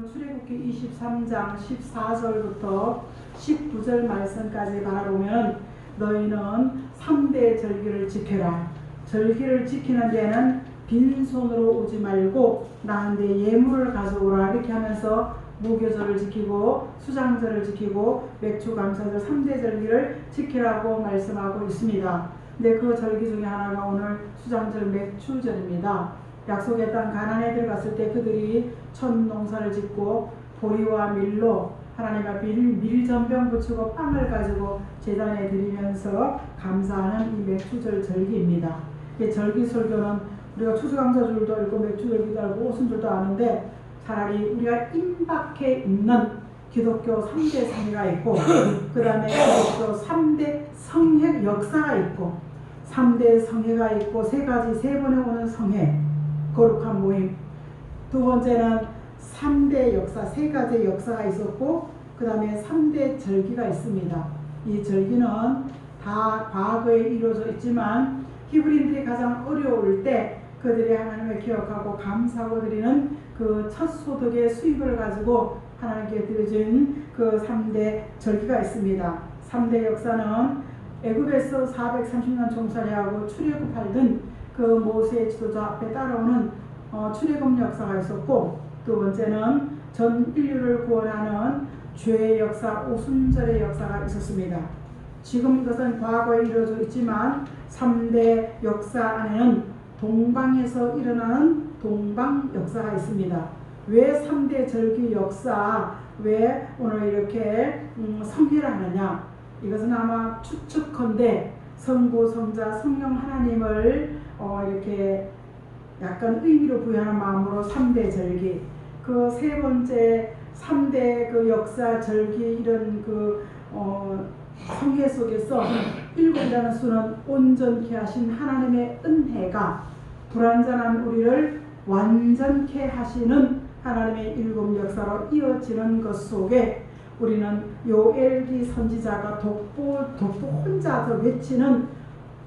오늘은 출애굽기 23장 14절부터 19절 말씀까지 바라보면 너희는 3대 절기를 지켜라. 절기를 지키는 데는 빈손으로 오지 말고 나한테 예물을 가져오라. 이렇게 하면서 무교절을 지키고 수장절을 지키고 맥주감사절 3대 절기를 지키라고 말씀하고 있습니다. 근데 그 절기 중에 하나가 오늘 수장절 맥주절입니다. 약속의 땅 가나안에 들어갔을 때 그들이 첫 농사를 짓고 보리와 밀로 하나님 앞에 밀전병 붙이고 빵을 가지고 제단에 드리면서 감사하는 이 맥주절 절기입니다. 이 절기 설교는 우리가 추수감사절도 알고 맥주절기도 알고 오순절도 아는데 차라리 우리가 임박해 있는 기독교 3대 성회가 있고 그 다음에 기독교 3대 성회 역사가 있고 3대 성회가 있고 세 번에 오는 성회 거룩한 모임. 두 번째는 3대 역사, 세 가지 역사가 있었고 그 다음에 3대 절기가 있습니다. 이 절기는 다 과거에 이루어져 있지만 히브리인들이 가장 어려울 때 그들이 하나님을 기억하고 감사하고 드리는 그 첫 소득의 수입을 가지고 하나님께 드려진 그 3대 절기가 있습니다. 3대 역사는 애굽에서 430년 종살이하고 출애굽하던 그 모세의 지도자 앞에 따라오는 출애굽 역사가 있었고 두 번째는 전 인류를 구원하는 죄의 역사 오순절의 역사가 있었습니다. 지금 이것은 과거에 이루어져 있지만 3대 역사 안에는 동방에서 일어나는 동방 역사가 있습니다. 왜 3대 절기 역사 왜 오늘 이렇게 성회를 하느냐, 이것은 아마 추측컨대 성부 성자 성령 하나님을 이렇게 약간 의미로 부여하는 마음으로 3대 절기, 그 세 번째 3대 그 역사 절기 이런 그 성회 속에서 7이라는 수는 온전케 하신 하나님의 은혜가 불완전한 우리를 완전케 하시는 하나님의 일곱 역사로 이어지는 것 속에 우리는 요엘기 선지자가 독보 혼자서 외치는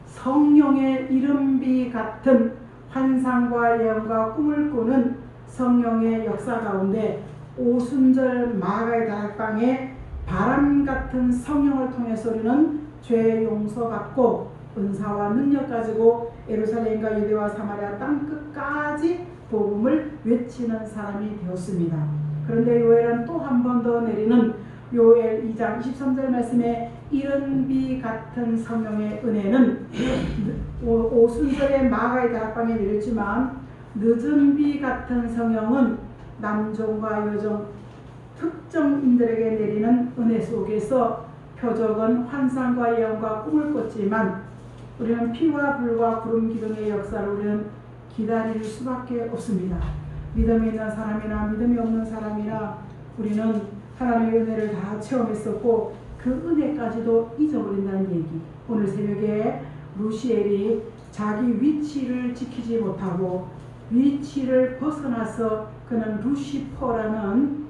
성령의 이름비 같은 환상과 예언과 꿈을 꾸는 성령의 역사 가운데 오순절 마가의 다락방에 바람 같은 성령을 통해서 우리는 죄 용서받고 은사와 능력 가지고 예루살렘과 유대와 사마리아 땅 끝까지 복음을 외치는 사람이 되었습니다. 그런데 요엘은 또 한 번 더 내리는 요엘 2장 23절 말씀에 이른 비 같은 성령의 은혜는 오순절의 마가의 다락방에 내렸지만 늦은 비 같은 성령은 남종과 여종 특정인들에게 내리는 은혜 속에서 표적은 환상과 예언과 꿈을 꿨지만 우리는 피와 불과 구름 기둥의 역사를 우리는 기다릴 수밖에 없습니다. 믿음이 있는 사람이나 믿음이 없는 사람이나 우리는 하나님의 은혜를 다 체험했었고 그 은혜까지도 잊어버린다는 얘기. 오늘 새벽에 루시엘이 자기 위치를 지키지 못하고 위치를 벗어나서 그는 루시퍼라는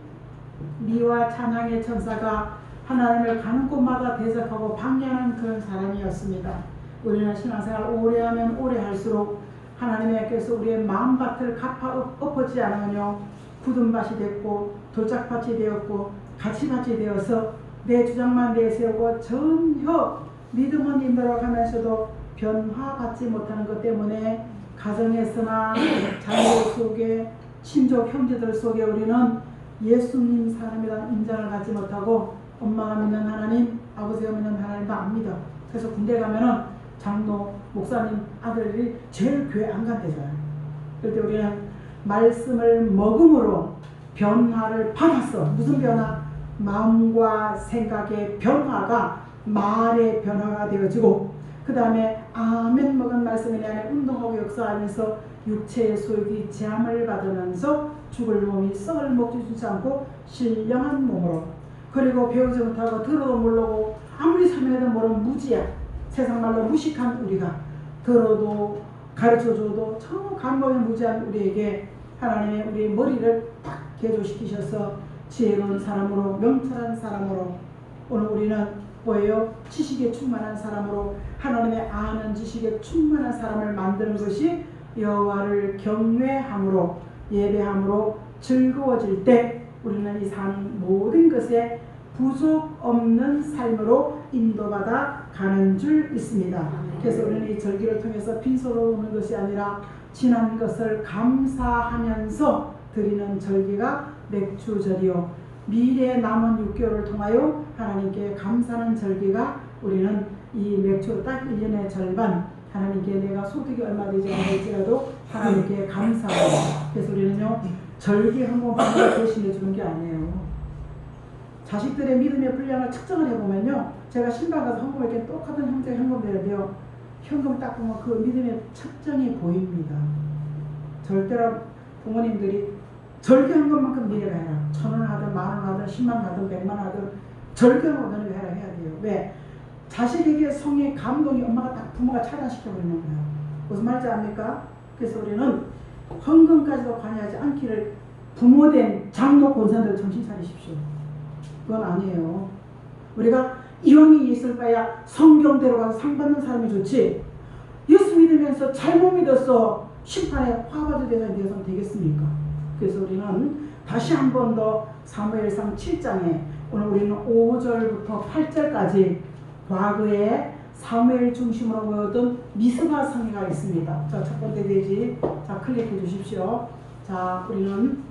미와 찬양의 천사가 하나님을 가는 곳마다 대적하고 방해하는 그런 사람이었습니다. 우리는 신앙생활 오래하면 오래할수록 하나님께서 우리의 마음밭을 갚아 엎어지지 않으며 굳은밭이 됐고 돌짝밭이 되었고 가치밭이 되어서 내 주장만 내세우고 전혀 믿음은 인도락하면서도 변화받지 못하는 것 때문에 가정에서나 자녀 속에 친족 형제들 속에 우리는 예수님 사람이라는 인정을 갖지 못하고 엄마가 믿는 하나님, 아버지가 믿는 하나님도 안 믿어. 그래서 군대 가면은 장로, 목사님 아들이 제일 교회 안 간대잖아요. 그럴 때 우리는 말씀을 먹음으로 변화를 받았어. 무슨 변화? 마음과 생각의 변화가 말의 변화가 되어지고 그 다음에 아멘 먹은 말씀이 내 안에 운동하고 역사하면서 육체의 소욕이 제함을 받으면서 죽을 몸이 썩을 먹지 주지 않고 신령한 몸으로, 그리고 배우지 못하고 들어도 모르고 아무리 설명해도 모르는 무지야. 세상 말로 무식한 우리가 들어도 가르쳐줘도 전혀 감동이 무지한 우리에게 하나님의 우리의 머리를 딱 개조시키셔서 지혜로운 사람으로 명철한 사람으로 오늘 우리는 뭐예요? 지식에 충만한 사람으로 하나님의 아는 지식에 충만한 사람을 만드는 것이 여호와를 경외함으로 예배함으로 즐거워질 때 우리는 이 산 모든 것에 부족 없는 삶으로 인도받아 가는 줄 믿습니다. 그래서 우리는 이 절기를 통해서 빈손으로 오는 것이 아니라 지난 것을 감사하면서 드리는 절기가 맥주절이요, 미래에 남은 6개월을 통하여 하나님께 감사하는 절기가 우리는 이 맥주 딱 1년의 절반 하나님께 내가 소득이 얼마 되지 않을지라도 하나님께 감사하고, 그래서 우리는요 절기 한 번만 대신해 주는 게 아니에요. 자식들의 믿음의 분량을 측정을 해보면요, 제가 신방 가서 헌금을 이렇게 똑같은 형태의 헌금 내는데요, 현금 딱 보면 그 믿음의 측정이 보입니다. 절대로 부모님들이 절기 헌금만큼 내라 해라. 1,000원 하든 10,000원 하든 10만 하든 100만 하든 절기 헌금은 해라 해야 돼요. 왜? 자식에게 성의 감동이 엄마가 딱 부모가 차단시켜버리는 거예요. 무슨 말인지 압니까? 그래서 우리는 헌금까지도 관여하지 않기를 부모된 장로 권사들 정신 차리십시오. 그건 아니에요. 우리가 이왕이 있을 바야 성경대로 가서 상 받는 사람이 좋지, 예수 믿으면서 잘못 믿었어 심판에 화받을 대상이 되어서는 되겠습니까? 그래서 우리는 다시 한 번 더 사무엘상 7장에 오늘 우리는 5절부터 8절까지 과거에 사무엘 중심으로 모였던 미스바 성회가 있습니다. 자, 첫 번째 페이지, 자 클릭해 주십시오. 자, 우리는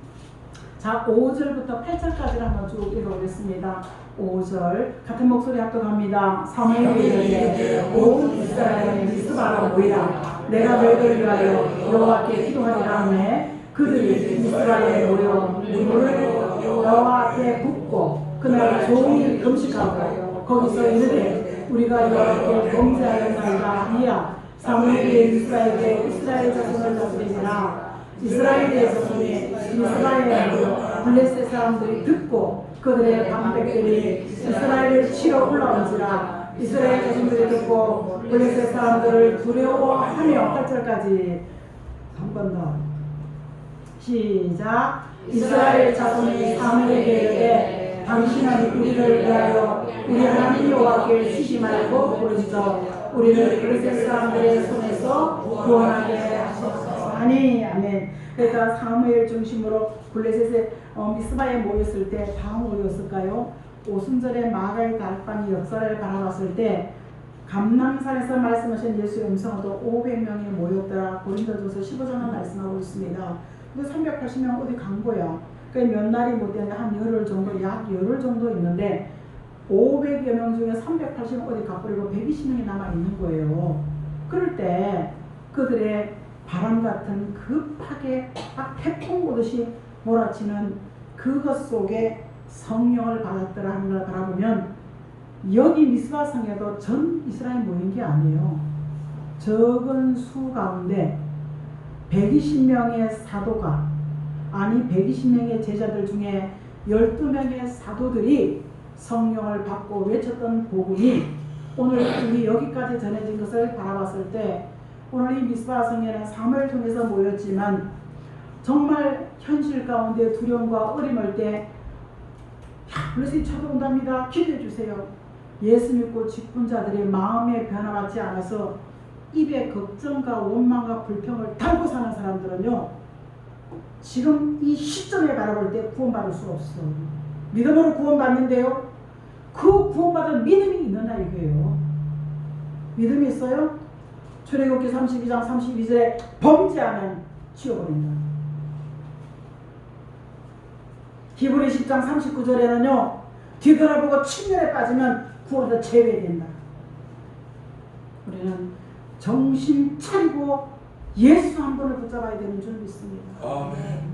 5절부터 8절까지를 한번 쭉 읽어보겠습니다. 5절 같은 목소리 합독합니다. 사무엘에게 온 이스라엘의 미스바로 모이라. 내가 너희를 위하여 여호와께 기도하리라 하매 그들이 미스바에 모여 물을 여호와 앞에 붓고 그날 종일 금식하고 거기서 이르되 우리가 여호와께 범죄하였나이다. 이야 사무엘이 미스바에게 이스라엘 자손을 다스리니라. 이스라엘의 자손이 미스바에 모여 블레셋 사람들이 듣고 그들의 방백들이 이스라엘을 치러 올라온지라. 이스라엘 자손들이 듣고 블레셋 사람들을 두려워하며 8절까지 한 번 더 시작. 이스라엘 자손이 사무엘에게 이르되 당신은 우리를 위하여 우리 하나님 여호와께 쉬지 말고 부르짖어 우리를 블레셋 사람들의 손에서 구원하게 하소서. 아멘. 그러니까 사무엘 중심으로 블레셋의 미스바에 모였을 때 다 모였을까요? 오순절에 마가의 달방이 역사를 바라봤을 때 감람산에서 말씀하신 예수의 음성으로 500명이 모였더라. 고린도전서 15장을 말씀하고 있습니다. 근데 380명 어디 간 거야? 그러니까 몇 날이 못 되는데 한 열흘 정도, 약 열흘 정도 있는데 500여 명 중에 380명 어디 가버리고 120명이 남아있는 거예요. 그럴 때 그들의 바람 같은 급하게 막 태풍 오듯이 몰아치는 그것 속에 성령을 받았더라 하는 걸 바라보면 여기 미스바 성에도 전 이스라엘 모인 게 아니에요. 적은 수 가운데 120명의 사도가, 아니 120명의 제자들 중에 12명의 사도들이 성령을 받고 외쳤던 복음이 오늘 우리 여기까지 전해진 것을 바라봤을 때 오늘 이 미스바 성에는 사무엘 통해서 모였지만 정말 현실 가운데 두려움과 어림을 때 블레셋이 쳐들어온답니다. 기도해 주세요. 예수 믿고 직분 자들의 마음의 변화받지 않아서 입에 걱정과 원망과 불평을 달고 사는 사람들은요, 지금 이 시점에 바라볼 때 구원받을 수 없어. 믿음으로 구원받는데요, 그 구원받은 믿음이 있느냐 이거예요. 믿음이 있어요? 출애굽기 32장 32절에 범죄하면 치워버린다. 히브리 10장 39절에는요 뒤돌아보고 침륜에 빠지면 구원에서 제외된다. 우리는 정신 차리고 예수 한 번을 붙잡아야 되는 줄 믿습니다. 아멘.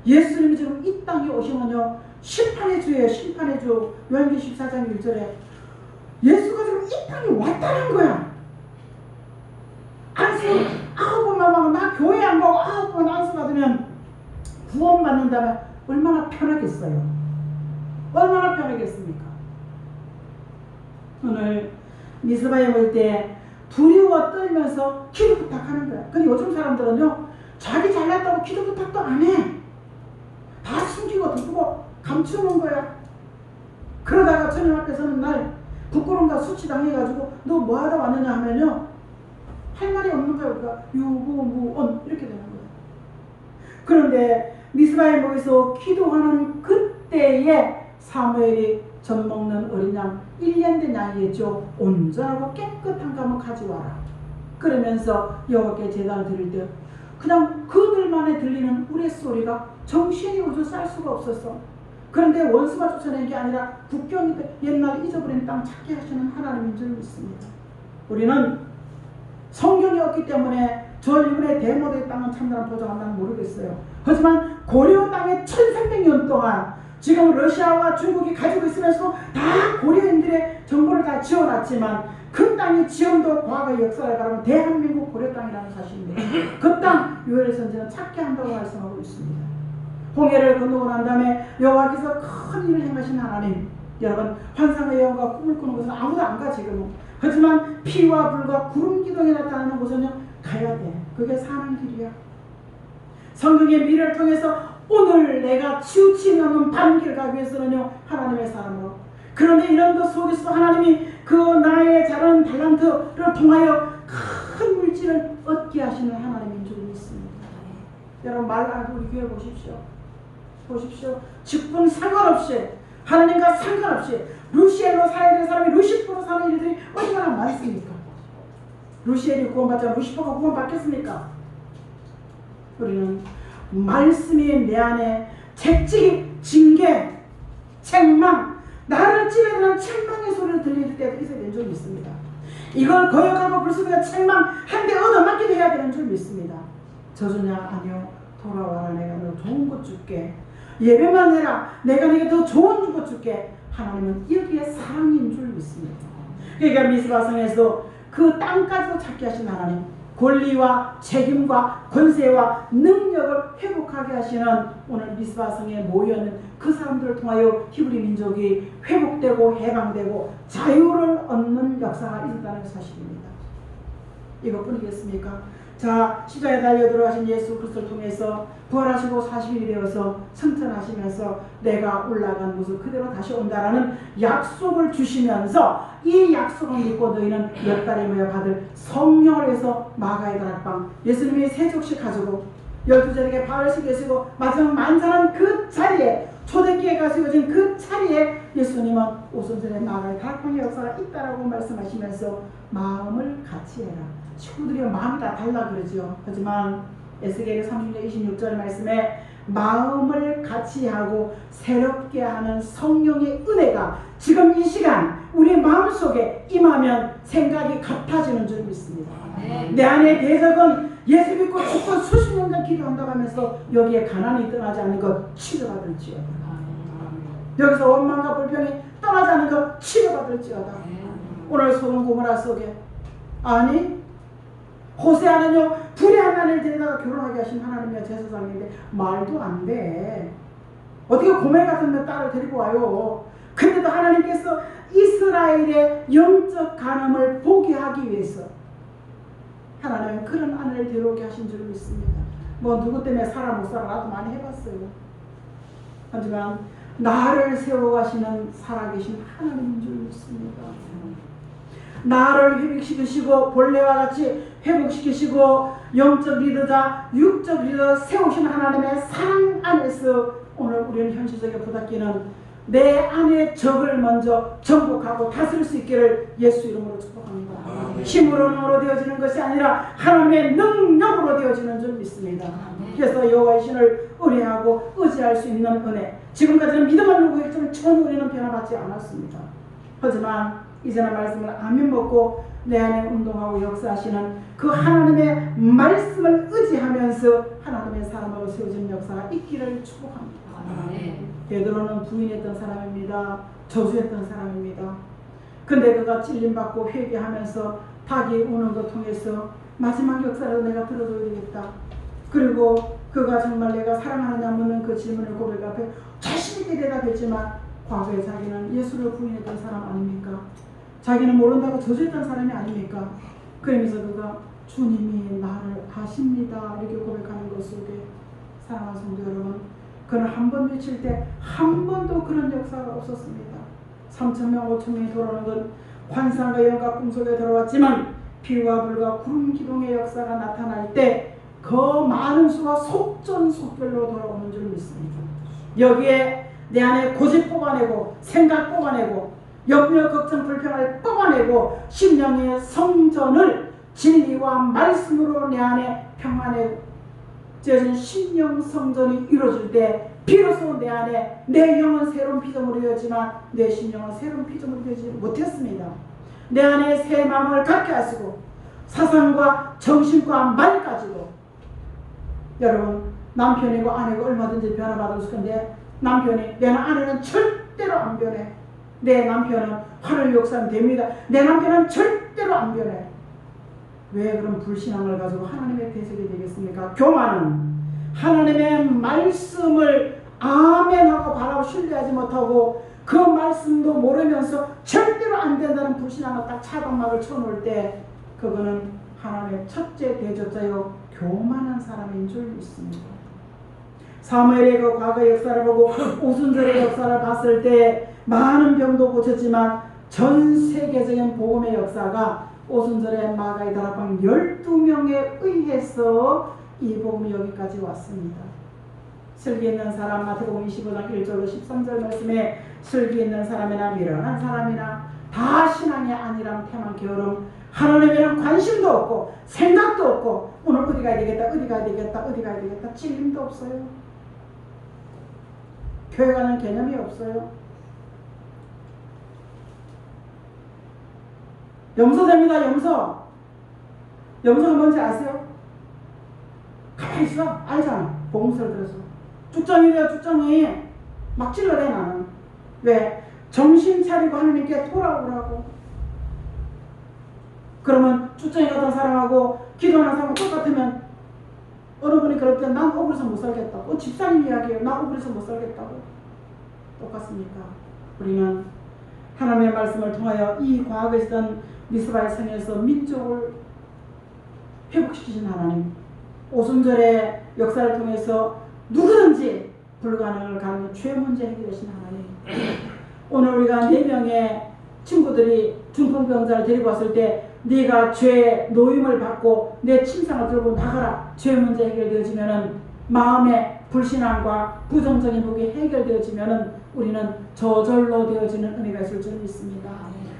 예수님이 지금 이 땅에 오시면요 심판의 주예요. 심판의 주. 요한계시록 14장 1절에 예수가 지금 이 땅에 왔다는 거야. 안수 9번만 하고 나 교회 안 가고 9번 안수 받으면 구원받는다면 얼마나 편하겠어요. 얼마나 편하겠습니까? 오늘 미스바에 올 때 두려워 떨면서 기도 부탁하는 거야. 근데 요즘 사람들은요 자기 잘났다고 기도 부탁도 안 해. 다 숨기고 덮고 감추는 거야. 그러다가 주님 앞에 서는 날 부끄러움과 수치당해가지고 너 뭐하다 왔느냐 하면요 할 말이 없는 거야. 우리가 유구무언 이렇게 되는 거야. 그런데 미스바에 모여서 기도하는 그때에 사무엘이 젖 먹는 어린 양 1년 된 양이겠죠. 온전하고 깨끗한 감을 가져와라. 그러면서 여호와께 제단을 드릴 때 그냥 그들만에 들리는 우레소리가 정신이 우주 쌀 수가 없었어. 그런데 원수가 쫓아낸 게 아니라 국경이 옛날 잊어버린 땅 찾게 하시는 하나님인 줄 믿습니다. 우리는 성경이 없기 때문에 저 일본의 대모대의 땅은 참나라 보장한다는 모르겠어요. 하지만 고려 땅에 1300년 동안 지금 러시아와 중국이 가지고 있으면서 다 고려인들의 정보를 다 지어놨지만 그 땅이 지금도 과거의 역사를 가르면 대한민국 고려 땅이라는 사실입니다. 그 땅 요엘 선지는 찾게 한다고 말씀하고 있습니다. 홍해를 건너고 난 다음에 여호와께서 큰 일을 행하신 하나님, 여러분 환상의 여호와가 꿈을 꾸는 곳은 아무도 안 가 지금은. 하지만 피와 불과 구름 기둥이 나타나는 곳은요 가야 돼. 그게 사는 길이야. 성경의 미래를 통해서 오늘 내가 치우침이 없는 반길 가기 위해서는요 하나님의 사람으로. 그런데 이런 것 속에서 하나님이 그 나의 작은 달란트를 통하여 큰 물질을 얻게 하시는 하나님인 줄 믿습니다. 여러분 말하고 우리 교회 보십시오. 보십시오. 직분 상관없이 하나님과 상관없이 루시엘로 살아야 되는 사람이 루시퍼로 사는 일들이 얼마나 많습니까? 루시엘이 구원받자 루시퍼가 구원받겠습니까? 우리는 말씀이 내 안에 채찍, 징계, 책망, 나를 찌르는 책망의 소리를 들릴 때도 있어야 되는 줄 믿습니다. 이걸 거역하고 불순하게 책망 한 대 얻어맞기도 해야 되는 줄 믿습니다. 저주냐? 아니요. 돌아와라. 내가 너 좋은 것 줄게. 예배만 해라. 내가 네게 더 좋은 것 줄게. 하나님은 여기에 사랑인 줄 믿습니다. 그러니까 미스바성에서 그 땅까지도 찾게 하신 하나님, 권리와 책임과 권세와 능력을 회복하게 하시는 오늘 미스바성에 모여있는 그 사람들을 통하여 히브리 민족이 회복되고 해방되고 자유를 얻는 역사가 있다는 사실입니다. 이것뿐이겠습니까? 자, 십자가에 달려 들어가신 예수 그리스도를 통해서 부활하시고 40일이 되어서 승천하시면서 내가 올라간 모습 그대로 다시 온다라는 약속을 주시면서 이 약속을 믿고 너희는 몇 달에 모여 받을 성령을 위해서 마가의 다락방 예수님이 세 족씩 가지고 12제에게 발을 시키시고 마지막 만찬한 그 자리에 초대기에 가시고진 그 자리에 예수님은 오순절에 마가의 다락방의 역사가 있다라고 말씀하시면서 마음을 같이 해라. 친구들이 마음이 다 달라 그러죠. 하지만 에스겔 30장 26절 말씀에 마음을 같이 하고 새롭게 하는 성령의 은혜가 지금 이 시간 우리 마음속에 임하면 생각이 같아지는 줄 믿습니다. 내 안에 대적은 예수 믿고 죽고 수십 년간 기도한다고 하면서 여기에 가난이 떠나지 않는 것 치료받을지어다. 여기서 원망과 불평이 떠나지 않는 것 치료받을지어다. 오늘 소돔 고모라 속에 아니 호세아는요 불의한 아내를 데려다가 결혼하게 하신 하나님의 제사장인데 말도 안 돼. 어떻게 고멜 같은 딸을 데리고 와요. 근데도 하나님께서 이스라엘의 영적 간음을 보게 하기 위해서 하나님은 그런 아내를 데려오게 하신 줄 믿습니다. 뭐 누구 때문에 살아 못 살아 나도 많이 해봤어요. 하지만 나를 세워가시는 살아계신 하나님인 줄 믿습니다. 나를 회복시키시고 본래와 같이 회복시키시고 영적 리더자 육적 리더 세우신 하나님의 사랑 안에서 오늘 우리는 현실적에 부닥기는 내 안의 적을 먼저 정복하고 다스릴 수 있기를 예수 이름으로 축복합니다. 힘으로 되어지는 것이 아니라 하나님의 능력으로 되어지는 줄 믿습니다. 그래서 여호와의 신을 의뢰하고 의지할 수 있는 은혜, 지금까지는 믿음을 요구했지만 전혀 우리는 변화받지 않았습니다. 하지만 이제는 말씀을 아멘 먹고 내 안에 운동하고 역사하시는 그 하나님의 말씀을 의지하면서 하나님의 사람으로 세워진 역사가 있기를 축복합니다. 베드로는 부인했던 사람입니다. 저주했던 사람입니다. 근데 그가 찔림받고 회개하면서 닭이 우는 것 통해서 마지막 역사라도 내가 들어줘야 되겠다. 그리고 그가 정말 내가 사랑하느냐 묻는 그 질문을 고백 앞에 자신 있게 대답했지만 과거에 자기는 예수를 부인했던 사람 아닙니까? 자기는 모른다고 저주했던 사람이 아닙니까? 그러면서 그가 주님이 나를 아십니다 이렇게 고백하는 것 속에 사랑하는 성도 여러분, 그는 한 번 외칠 때 한 번도 그런 역사가 없었습니다. 3,000명 5,000명이 돌아오는 건 환상과 영과 꿈속에 들어왔지만 피와 불과 구름 기둥의 역사가 나타날 때 그 많은 수가 속전속결로 돌아오는 줄 믿습니다. 여기에 내 안에 고집 뽑아내고 생각 뽑아내고 염려 걱정 불평을 뽑아내고 심령의 성전을 진리와 말씀으로 내 안에 평안에 찢어진 심령 성전이 이루어질 때 비로소 내 안에 내 영은 새로운 피조물이 되었지만 내 심령은 새로운 피조물이 되지 못했습니다. 내 안에 새 마음을 갖게 하시고 사상과 정신과 말까지도 여러분 남편이고 아내고 얼마든지 변화받을 건데 남편이 내 아내는 절대로 안 변해. 내 남편은 화를 욕사면 됩니다. 내 남편은 절대로 안 변해. 왜 그런 불신앙을 가지고 하나님의 대적이 되겠습니까? 교만은 하나님의 말씀을 아멘하고 바라고 신뢰하지 못하고 그 말씀도 모르면서 절대로 안 된다는 불신앙을 딱 차단막을 쳐놓을 때 그거는 하나님의 첫째 대적자요 교만한 사람인 줄 믿습니다. 사무엘의 그 과거 역사를 보고 오순절의 역사를 봤을 때 많은 병도 고쳤지만 전 세계적인 복음의 역사가 오순절의 마가의 다락방 12명에 의해서 이 복음이 여기까지 왔습니다. 슬기 있는 사람 마태복음 25장 1절로 13절 말씀에 슬기 있는 사람이나 미련한 사람이나 다 신앙이 아니란 태만 게으름 하나님에는 관심도 없고 생각도 없고 오늘 어디 가야 되겠다 어디 가야 되겠다 어디 가야 되겠다 찔림도 없어요. 교회 가는 개념이 없어요. 염소됩니다. 염소. 염소가 뭔지 아세요? 가만히 있어. 알잖아. 복음서를 들어서. 쭉정이래요. 쭉정이. 막 찔러대 나는. 왜? 정신 차리고 하나님께 돌아오라고. 그러면 쭉정이 같은 사람하고 기도하는 사람하고 똑같으면 어느 분이 그럴 때 난 억울해서 못 살겠다고. 집사님 이야기예요. 난 억울해서 못 살겠다고. 똑같습니까? 우리는 하나님의 말씀을 통하여 이 과거에 있었던 미스바의 성에서 민족을 회복시키신 하나님, 오순절의 역사를 통해서 누구든지 불가능을 가는 죄 문제 해결하신 하나님. 오늘 우리가 4명의 친구들이 중풍병자를 데리고 왔을 때 네가 죄 노임을 받고 내 침상을 들고 나가라. 죄 문제 해결되어지면은 마음의 불신앙과 부정적인 복이 해결되어지면은 우리는 저절로 되어지는 은혜가 있을 줄 믿습니다.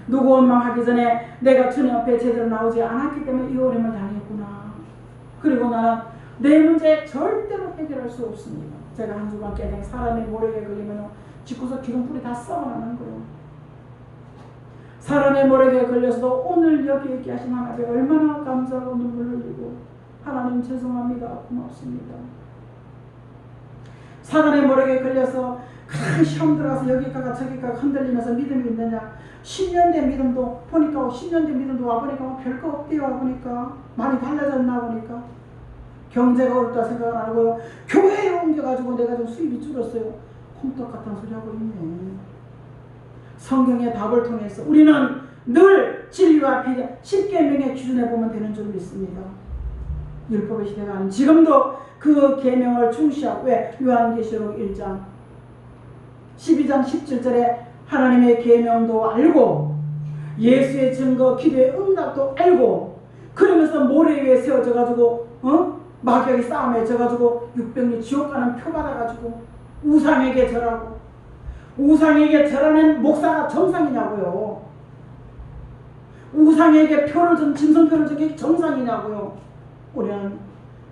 누구 원망하기 전에 내가 주님 앞에 제대로 나오지 않았기 때문에 이 어려움을 당했구나. 그리고 나는 내 문제 절대로 해결할 수 없습니다. 제가 한 주간 깨닫 사람의 모략에 걸리면 집구석 기둥불이 다 썩어나는 거예요. 사람의 모략에 걸려서도 오늘 여기 얘기하신 하나님 얼마나 감사하고 눈물 흘리고 하나님 죄송합니다. 고맙습니다. 사단의 모략에 걸려서 큰 시험 들어가서 여기가가 저기가 흔들리면서 믿음이 있느냐. 10년 된 믿음도 보니까 10년 된 믿음도 와보니까 별거 없대요. 와보니까 많이 달라졌나 보니까 경제가 어렵다 생각을 안 하고요. 교회에 옮겨가지고 내가 좀 수입이 줄었어요. 콩떡 같은 소리 하고 있네. 성경의 답을 통해서 우리는 늘 진리와 비례 10계명의 기준에 보면 되는 줄 믿습니다. 율법의 시대가 아닌 지금도 그 계명을 충실하고 왜 요한계시록 1장 12장 17절에 하나님의 계명도 알고 예수의 증거 기도의 응답도 알고 그러면서 모래 위에 세워져 가지고 마귀의 싸움에 져가지고 육병이 지옥 가는 표 받아가지고 우상에게 절하고 우상에게 절하는 목사가 정상이냐고요. 우상에게 표를 준 짐승표를 준 게 정상이냐고요. 우리는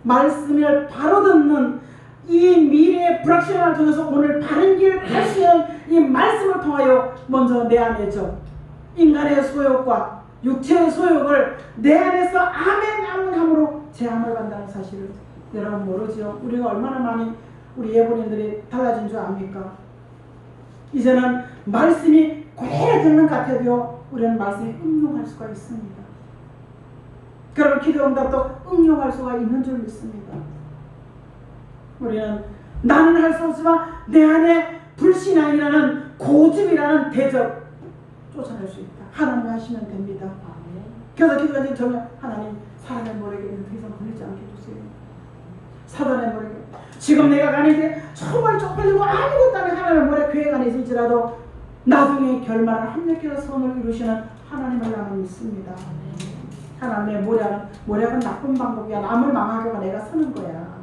말씀을 바로 듣는 이 미래의 불확실함을 통해서 오늘 바른 길 갈 수 있는 이 말씀을 통하여 먼저 내 안에죠. 인간의 소욕과 육체의 소욕을 내 안에서 아멘 아멘함으로 제함을 받는다는 사실을 여러분 모르죠. 우리가 얼마나 많이 우리 예본인들이 달라진 줄 압니까? 이제는 말씀이 고래를 듣는 것 같아도 우리는 말씀에 응용할 수가 있습니다. 그러면 기도 응답도 응용할 수가 있는 줄 믿습니다. 우리는 나는 할 수 없지만 내 안에 불신앙이라는 고집이라는 대적 쫓아낼 수 있다. 하나님 하시면 됩니다. 그래서 기도가 정말 하나님 사단의 모략에는 더 이상 걸리지 않게 해주세요. 사단의 모략에 지금 내가 가는 게 정말 쪽팔리고 아무것도 안 해 하나님의 모략 교회 안에 있을지라도 나중에 결말을 합력해서 선을 이루시는 하나님을 나는 믿습니다. 하나님의 모략은 나쁜 방법이야. 남을 망하게 하고 내가 쓰는 거야.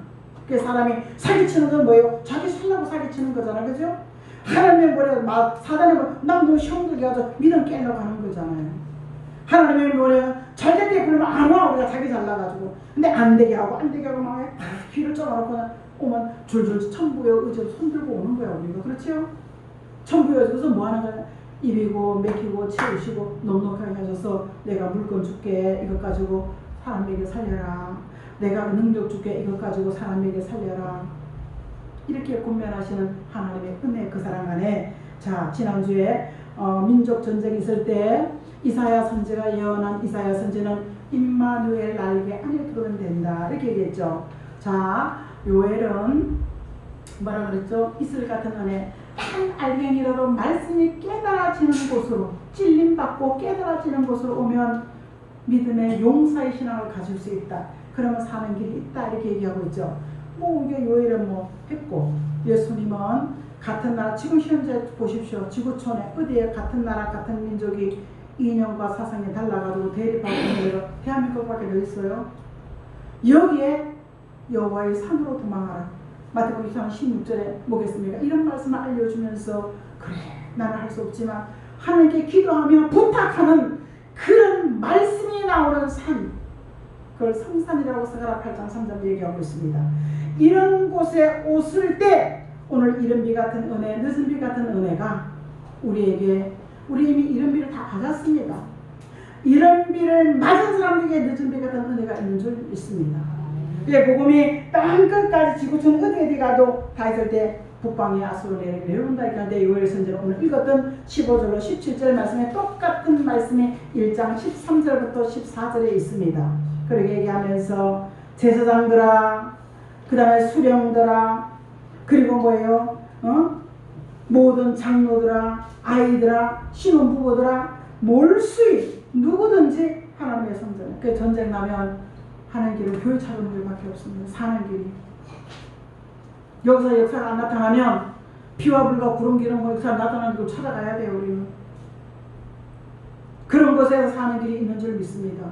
그 사람이 사기치는 건 뭐예요? 자기 살라고 사기치는 거잖아, 그죠? 하나님의 모략, 사단의 남도 시험 들게 하죠. 믿음 깨려고 하는 거잖아요. 하나님의 모략 잘될 때 그러면 안 와. 우리가 자기 잘나가지고. 근데 안 되게 하고 막 귀를 쪄놓고 오면 줄줄 천부의 의지로 손들고 오는 거야, 우리가. 그렇죠? 천부의 의지로서 뭐 하는 거야? 입이고 먹이고 채우시고 넉넉하게 하셔서 내가 물건 줄게. 이것 가지고 사람 먹여 살려라. 내가 능력 줄게. 이것 가지고 사람 먹여 살려라. 이렇게 권면하시는 하나님의 은혜 그 사랑 안에. 자, 지난주에 민족 전쟁이 있을 때 이사야 선지가 예언한 이사야 선지는 임마누엘 나에게 안에 들어오면 된다. 이렇게 얘기했죠. 자, 요엘은 뭐라 그랬죠? 이슬 같은 은혜. 한 알갱이라도 말씀이 깨달아지는 곳으로, 찔림받고 깨달아지는 곳으로 오면 믿음의 용사의 신앙을 가질 수 있다. 그러면 사는 길이 있다. 이렇게 얘기하고 있죠. 이게 요일은 했고, 예수님은 같은 나라, 지금 현재 보십시오. 지구촌에 어디에 같은 나라 같은 민족이 이념과 사상이 달라가지고 대립하고 있는 대한민국밖에 더 있어요. 여기에 여호와의 산으로 도망하라. 마태복음 16절에 뭐겠습니까? 이런 말씀을 알려주면서 그래 나는 할 수 없지만 하나님께 기도하며 부탁하는 그런 말씀이 나오는 산, 그걸 성산이라고 스가랴 8장 3절 얘기하고 있습니다. 이런 곳에 오실 때 오늘 이른 비 같은 은혜, 늦은 비 같은 은혜가 우리에게, 우리 이미 이른 비를 다 받았습니다. 이른 비를 맞은 사람들에게 늦은 비 같은 은혜가 있는 줄 믿습니다. 복음이 땅 끝까지 지구촌 어디 가도 다 있을 때 북방의 아수로 내려온다. 그런데 요엘 선지는 오늘 읽었던 15절로 17절 말씀에 똑같은 말씀이 1장 13절부터 14절에 있습니다. 그렇게 얘기하면서 제사장들아, 그 다음에 수령들아, 그리고 뭐예요? 모든 장로들아, 아이들아, 신혼부부들아, 몰수히 누구든지 하나님의 성전. 그 전쟁 나면 하는 길은 교회 찾아오는 길밖에 없습니다. 사는 길이. 여기서 역사가 안 나타나면 비와 불과 구름 기름 역사가 나타나는 길을 찾아가야 돼요. 우리는. 그런 곳에서 사는 길이 있는 줄 믿습니다.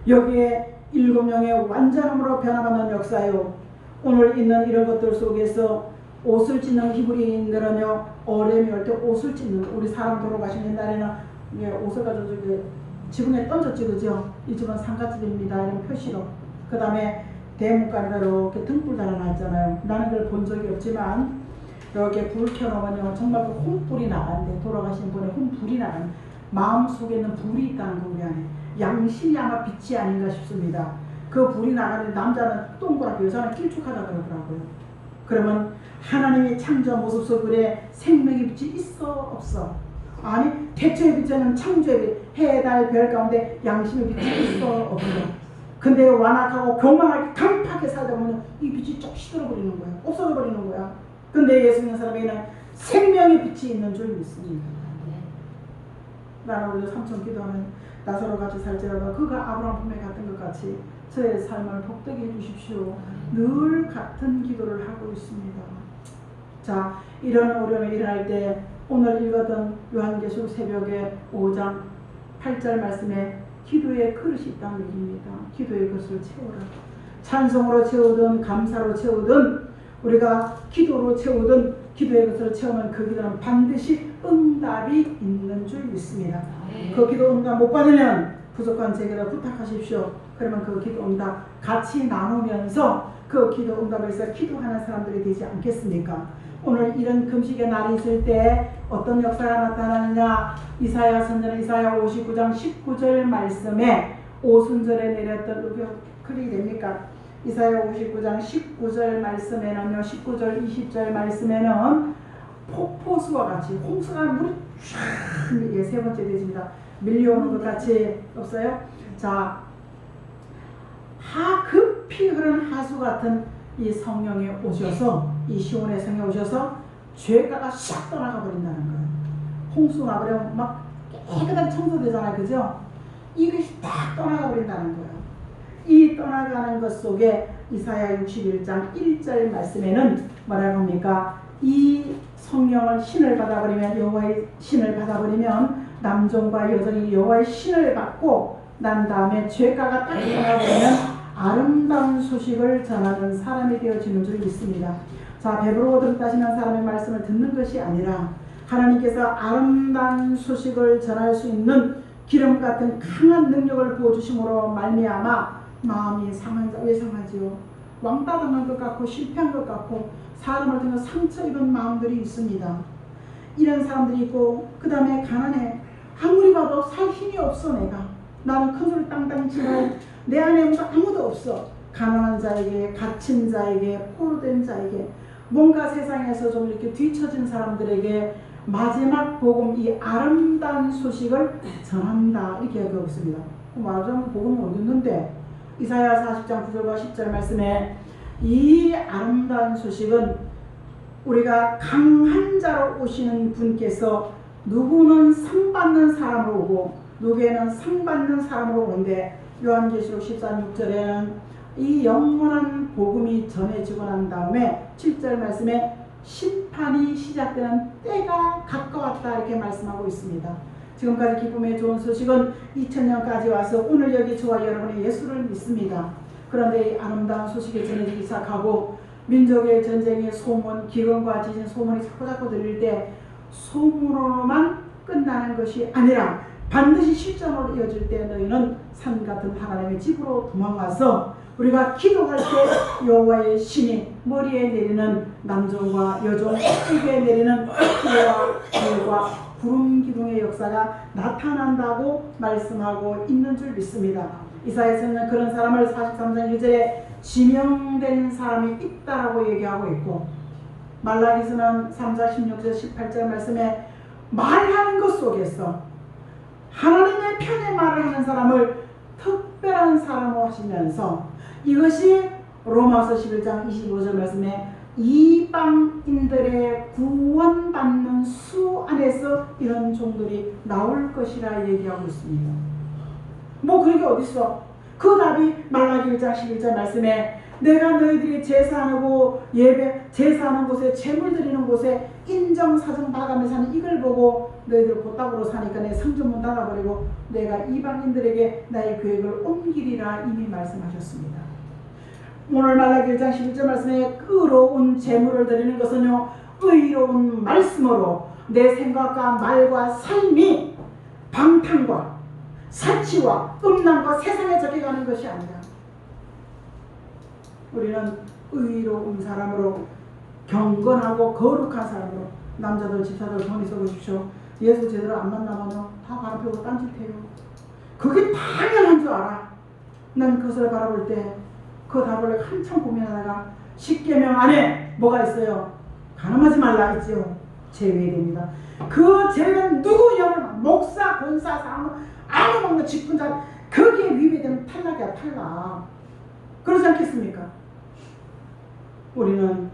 여기에 7명의 완전함으로 변화받는 역사요. 오늘 있는 이런 것들 속에서 옷을 찢는 히브리인들은요, 어려움이 올 때 옷을 찢는, 우리 사람 돌아가신 옛날에는 옷을 가지고 지붕에 던졌지, 그죠? 이 집은 상가집입니다. 이런 표시로. 그 다음에 대문간에다 이렇게 등불 달아놨잖아요. 나는 그걸 본 적이 없지만, 이렇게 불 켜놓으면 정말 그 혼불이 나가는데, 돌아가신 분의 혼불이 나가는, 마음속에는 불이 있다는 거, 우리 안에. 양심이 아마 빛이 아닌가 싶습니다. 그 불이 나가는데 남자는 동그랗게, 여자는 길쭉하다 그러더라고요. 그러면 하나님의 창조 모습 속에 생명의 빛이 있어, 없어? 아니, 태초의 빛은 창조의 빛, 해, 달, 별 가운데 양심의 빛이 있어, 없어? 근데 완악하고 교만하게 강팍하게 살다 보면 이 빛이 쭉 시들어버리는 거야. 없어져 버리는 거야. 근데 예수 믿는 사람에게는 생명의 빛이 있는 줄 믿습니다. 나는 우리 삼촌 기도하면 나사로 같이 살지라도 그가 아브라함 품에 갔던 것 같이 저의 삶을 복되게 해주십시오. 늘 같은 기도를 하고 있습니다. 자, 이런 어려움이 일어날 때 오늘 읽었던 요한계시록 새벽에 5장 8절 말씀에 기도의 그릇이 있다는 얘기입니다. 기도의 그릇을 채우라. 찬송으로 채우든 감사로 채우든 우리가 기도로 채우든 기도의 그릇을 채우면 그 기도는 반드시 응답이 있는 줄 믿습니다. 그 기도 응답 못 받으면 부족한 제게로 부탁하십시오. 그러면 그 기도 응답 같이 나누면서 그 기도 응답을 위해서 기도하는 사람들이 되지 않겠습니까? 오늘 이런 금식의 날이 있을 때 어떤 역사가 나타나느냐? 이사야 선지는 이사야 59장 19절 말씀에 오순절에 내렸던 클릭이 됩니까? 이사야 59장 19절 말씀에는요, 19절 20절 말씀에는 폭포수와 같이 홍수가 물이 쫙, 예, 세 번째 대지입니다. 밀려오는 것 같이 없어요? 자, 급히 흐르는 하수 같은 이 성령에 오셔서, 이 시온의 성령에 오셔서 죄가가 싹 떠나가 버린다는 거예요. 홍수 나버리면 막 깨끗하게 청소되잖아요, 그죠? 이것이 딱 떠나가 버린다는 거예요. 이 떠나가는 것 속에 이사야 61장 1절 말씀에는 뭐라고 합니까? 이 성령을 신을 받아버리면, 여호와의 신을 받아버리면 남종과 여종이 여호와의 신을 받고 난 다음에 죄가가 딱 일어나보면 아름다운 소식을 전하는 사람이 되어지는 줄 믿습니다. 자, 배부르고 들다시는 사람의 말씀을 듣는 것이 아니라 하나님께서 아름다운 소식을 전할 수 있는 기름 같은 강한 능력을 부어주심으로 말미암아 마음이 상한 자, 왜 상하지요? 왕따 당한 것 같고 실패한 것 같고 사람을 통해 상처 입은 마음들이 있습니다. 이런 사람들이 있고 그 다음에 가난해. 아무리 봐도 살 힘이 없어. 내가 나는 큰 소리 땅땅 치고 내 안에 아무도 없어. 가난한 자에게, 갇힌 자에게, 포로된 자에게, 뭔가 세상에서 좀 이렇게 뒤처진 사람들에게 마지막 복음, 이 아름다운 소식을 전한다, 이렇게 얘기하고 있습니다. 말하자면 복음이 어디 있는데, 이사야 40장 9절과 10절 말씀에 이 아름다운 소식은 우리가 강한 자로 오시는 분께서 누구는 상 받는 사람으로 오고 누구에는 상 받는 사람으로 오는데, 요한계시록 14장 6절에는 이 영원한 복음이 전해지고 난 다음에 7절 말씀에 심판이 시작되는 때가 가까웠다, 이렇게 말씀하고 있습니다. 지금까지 기쁨의 좋은 소식은 2000년까지 와서 오늘 여기 저와 여러분의 예수를 믿습니다. 그런데 이 아름다운 소식이 전해지기 시작하고 민족의 전쟁의 소문, 기근과 지진 소문이 자꾸자꾸 들릴 때 소문으로만 끝나는 것이 아니라 반드시 실전으로 이어질 때 너희는 산같은 하나님의 집으로 도망가서 우리가 기도할 때 여호와의 신이 머리에 내리는 남종과 여종, 입에 내리는 피와 불과 구름 기둥의 역사가 나타난다고 말씀하고 있는 줄 믿습니다. 이사야서는 그런 사람을 43장 1절에 지명된 사람이 있다라고 얘기하고 있고, 말라기서는 3장 16절 18절 말씀에 말하는 것 속에서 하나님의 편의 말을 하는 사람을 특별한 사람으로 하시면서, 이것이 로마서 11장 25절 말씀에 이방인들의 구원받는 수 안에서 이런 종들이 나올 것이라 얘기하고 있습니다. 뭐 그런 게 어딨어? 그 답이 말라기 1장 11절 말씀에 내가 너희들이 제사하고 예배, 제사하는 곳에 제물 드리는 곳에 인정사정 봐가면서 사는 이걸 보고 너희들 보따구로 사니까 내 성전문 닫아버리고 내가 이방인들에게 나의 계획을 옮기리라 이미 말씀하셨습니다. 오늘 말라기 1장 11절 말씀에 의로운 제물을 드리는 것은요, 의로운 말씀으로 내 생각과 말과 삶이 방탕과 사치와 음란과 세상에 적해가는 것이 아니라 우리는 의로운 사람으로, 경건하고 거룩한 사람으로, 남자들 집사들 돈이 쏘십시오. 예수 제대로 안 만나면 다 바람펴고 딴짓해요. 그게 당연한 줄 알아. 난 그것을 바라볼 때 그 답을 한참 고민하다가 10계명 안에 뭐가 있어요? 간음하지 말라 있지요. 제외됩니다. 그 제외는 누구 영을 목사, 권사, 사무, 아무 먹는 직분자, 거기에 위배되면 탈락이야, 탈락. 그러지 않겠습니까? 우리는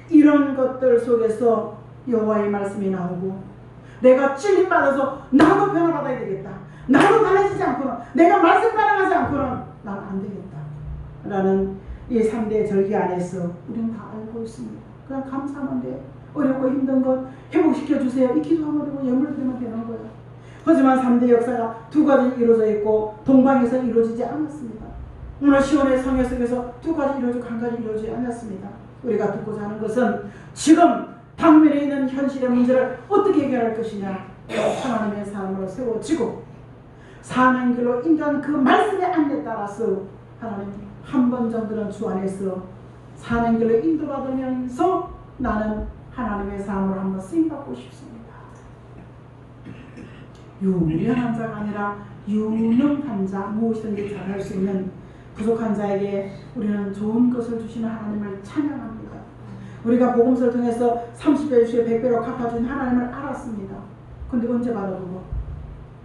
이런 것들 속에서 여호와의 말씀이 나오고, 내가 찔림받아서 나도 변화받아야 되겠다, 나도 달라지지 않고는, 내가 말씀 따라가지 않고는 난 안 되겠다 라는 이 3대 절기 안에서 우리는 다 알고 있습니다. 그냥 감사하면 돼. 어렵고 힘든 것 회복시켜주세요, 이 기도하면 되고 예물 드리면 되는 거예요. 하지만 3대 역사가 두 가지 이루어져 있고 동방에서 이루어지지 않았습니다. 오늘 시온의 성회 속에서 두 가지 이루어지고 한 가지 이루어지지 않았습니다. 우리가 듣고자 하는 것은 지금 당면에 있는 현실의 문제를 어떻게 해결할 것이냐, 하나님의 사람으로 세워지고 사는 길로 인도하는 그 말씀의 안내에 따라서 하나님 한 번 정도는 주 안에서 사는 길로 인도받으면서 나는 하나님의 사람으로 한번 쓰임받고 싶습니다. 유명한 자가 아니라 유능한 자, 무엇이든지 잘할 수 있는 부족한 자에게 우리는 좋은 것을 주시는 하나님을 찬양합니다. 우리가 복음서를 통해서 30배 주시에 100배로 갚아준 하나님을 알았습니다. 근데 언제 받아보고?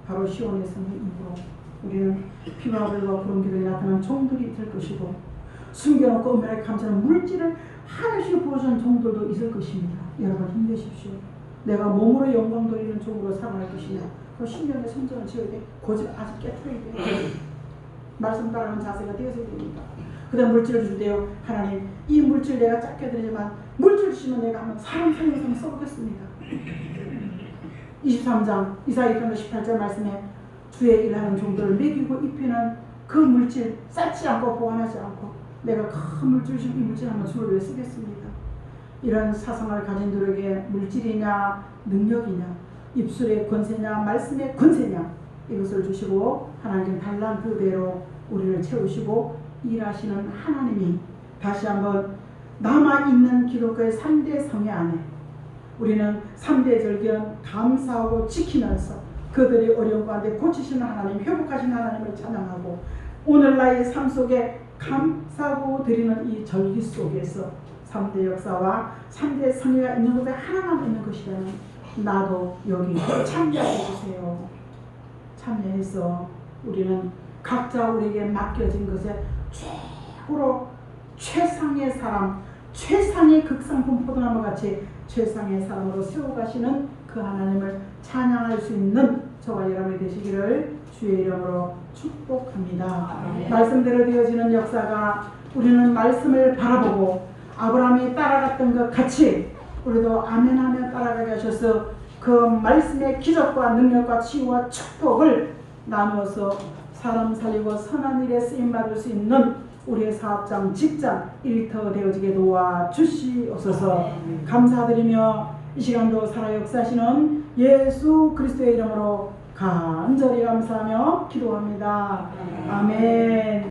바로 시온의 성의 입으로 우리는 피와 불과 구름 기둥이 나타난 종들이 될 것이고, 숨겨놓고 은밀하게 감추는 물질을 하나씩 보여주는 종들도 있을 것입니다. 여러분 힘내십시오. 내가 몸으로 영광 돌리는 종으로 살아갈 것이냐, 그 신령의 성전을 지어야 돼. 고집 아직 깨트려야 돼. 말씀 따르는 자세가 되어서야 됩니다. 그 다음 물질을 줄 때요, 하나님 이 물질 내가 작게 드리지만 물질 주시면 내가 한번 사람 살면서 써보겠습니다. 23장 이사야 2편 18절 말씀에 주의 일하는 종들을 먹이고 입히는 그 물질 쌓지 않고 보관하지 않고 내가 큰 물질 이 물질 하면 주를 왜 쓰겠습니까? 이런 사상을 가진 들에게 물질이냐 능력이냐 입술의 권세냐 말씀의 권세냐 이것을 주시고 하나님 달란트대로 우리를 채우시고 일하시는 하나님이 다시 한번 남아있는 기독교의 3대 성회 안에 우리는 3대 절기는 감사하고 지키면서 그들이 어려운 가운데 고치시는 하나님 회복하시는 하나님을 찬양하고 오늘날의 삶 속에 감사하고 드리는 이 절기 속에서 3대 역사와 3대 성회가 있는 곳에 하나만 있는 것이라는 나도 여기 참여해 주세요. 참여해서 우리는 각자 우리에게 맡겨진 것에 최고로 최상의 사람, 최상의 극상품 포도나무 같이 최상의 사람으로 세워가시는 그 하나님을 찬양할 수 있는 저와 여러분이 되시기를 주의 이름으로 축복합니다. 말씀대로 되어지는 역사가 우리는 말씀을 바라보고 아브라함이 따라갔던 것 같이 우리도 아멘하며 따라가게 하셔서 그 말씀의 기적과 능력과 치유와 축복을 나누어서 사람 살리고 선한 일에 쓰임받을 수 있는 우리의 사업장, 직장, 일터 되어지게 도와주시옵소서. 감사드리며 이 시간도 살아 역사하시는 예수 그리스도의 이름으로 간절히 감사하며 기도합니다. 아멘.